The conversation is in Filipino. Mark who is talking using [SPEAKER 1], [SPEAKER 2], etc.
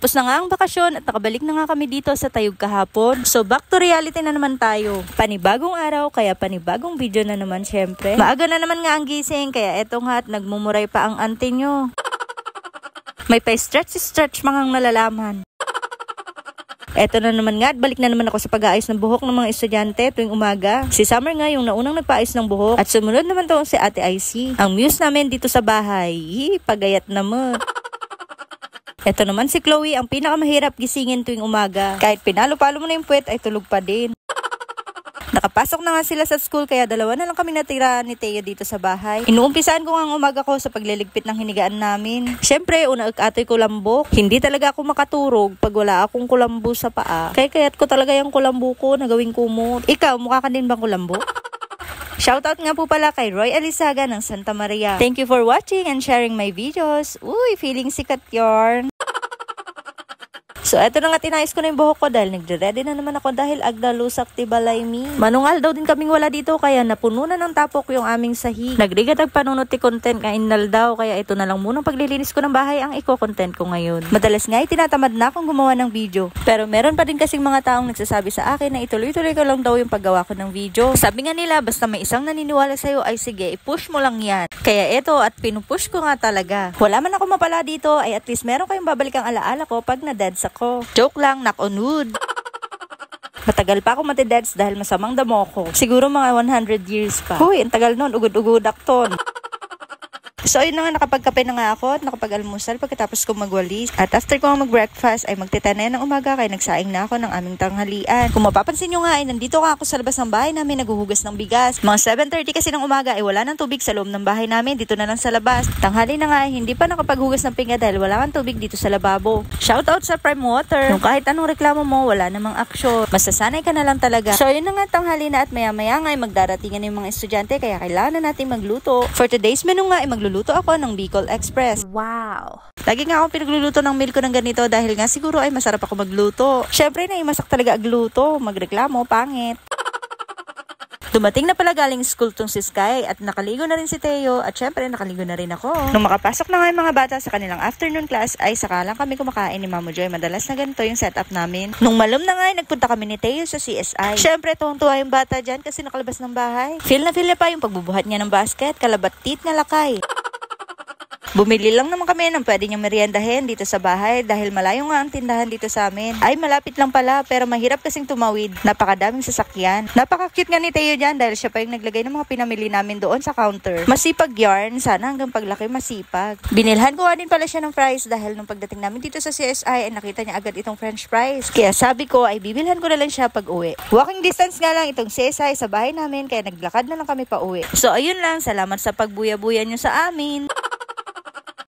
[SPEAKER 1] Tapos na nga ang bakasyon at nakabalik na nga kami dito sa Tayug kahapon. So back to reality na naman tayo. Panibagong araw, kaya panibagong video na naman syempre. Maaga na naman nga ang gising, kaya eto nga at nagmumuray pa ang auntie nyo. May pa-stretch mga nalalaman. Eto na naman nga at balik na naman ako sa pag-aayos ng buhok ng mga estudyante tuwing umaga. Si Summer nga yung naunang nagpaayos ng buhok at sumunod naman to si Ate IC. Ang muse namin dito sa bahay. Pagayat naman. Eto naman si Chloe, ang pinakamahirap gisingin tuwing umaga. Kahit pinalo-palo mo na yung puwet ay tulog pa din. Nakapasok na nga sila sa school kaya dalawa na lang kami natira ni Teo dito sa bahay. Inuumpisaan ko nga ang umaga ko sa pagliligpit ng hinigaan namin. Syempre, una-atoy ko lambok. Hindi talaga ako makaturog pag wala akong kulambo sa paa. Kaya ko talaga yung kulambo ko na gawing kumot. Ikaw, mukha ka din bang kulambo? Shoutout nga po pala kay Roy Alisaga ng Santa Maria. Thank you for watching and sharing my videos. Uy, feeling sikat yarn. So, eto na nga tinayos ko na yung buhok ko dahil nagre-ready na naman ako dahil agdalusak tibalay mi. Manungal daw din kaming wala dito kaya napuno na ng tapok yung aming sahig. Nagrigatag panunot ti content kainal daw kaya ito na lang munang paglilinis ko ng bahay ang i-content ko ngayon. Madalas nga tinatamad na akong gumawa ng video. Pero meron pa din kasing mga taong nagsasabi sa akin na ituloy-tuloy ko lang daw yung paggawa ko ng video. Sabi nga nila basta may isang naniniwala sa'yo ay sige, i-push mo lang yan. Kaya eto at pinupush ko nga talaga. Wala man ako mapala dito ay at least meron kayong babalik ang alaala ko pag na-dead sa ko. Joke lang, knock on wood. Matagal pa ako matideds dahil masamang damo ko. Siguro mga 100 years pa. Huy, ang tagal nun, ugod-ugodak ton. So, ayun na nga, nakapagkape na nga ako at nakapag-almusal pagkatapos ko magwalis. At after ko nga mag-breakfast ay magtitana ng umaga kaya nagsaing na ako ng aming tanghalian. Kung mapapansin nyo nga ay nandito nga ako sa labas ng bahay namin naghuhugas ng bigas. Mga 7:30 kasi ng umaga ay wala ng tubig sa loob ng bahay namin. Dito na lang sa labas. Tanghali na nga ay hindi pa nakapaghugas ng pinggan dahil wala kang tubig dito sa lababo. Shoutout sa Prime Water. Kung kahit anong reklamo mo, wala namang aksyon. Masasanay ka na lang talaga. So, ayun na nga tanghali na at maya-maya nga ay magdaratingan yung mga estudyante kaya kailangan na natin magluto. For today's menu nga ay magluluto ako ng Bicol Express. Wow! Lagi nga akong pinagluluto ng meal ko ng ganito dahil nga siguro ay masarap ako magluto. Syempre na imasak talaga agluto. Magreklamo, pangit. Dumating na pala galing school tong si Sky at nakaligo na rin si Teo at syempre nakaligo na rin ako. Nung makapasok na nga yung mga bata sa kanilang afternoon class ay saka lang kami kumakain ni Mamo Joy. Madalas na ganito yung setup namin. Nung malum na nga ay nagpunta kami ni Teo sa CSI. Syempre tuwang-tuwa yung bata dyan kasi nakalabas ng bahay. Feel na pa yung pagbubuhat niya ng basket, kalabatit na lakay. Bumili lang naman kami ng pwede niyang meriendahin dito sa bahay dahil malayo nga ang tindahan dito sa amin. Ay, malapit lang pala pero mahirap kasing tumawid. Napakadaming sasakyan. Napaka-cute nga ni Teo dyan dahil siya pa yung naglagay ng mga pinamili namin doon sa counter. Masipag yarn. Sana hanggang paglaki masipag. Binilhan ko nga din pala siya ng fries dahil nung pagdating namin dito sa CSI ay nakita niya agad itong french fries. Kaya sabi ko ay bibilhan ko na lang siya pag uwi. Walking distance nga lang itong CSI sa bahay namin kaya naglakad na lang kami pa uwi. So ayun lang. Salamat sa pagbuya-buya niyo sa amin.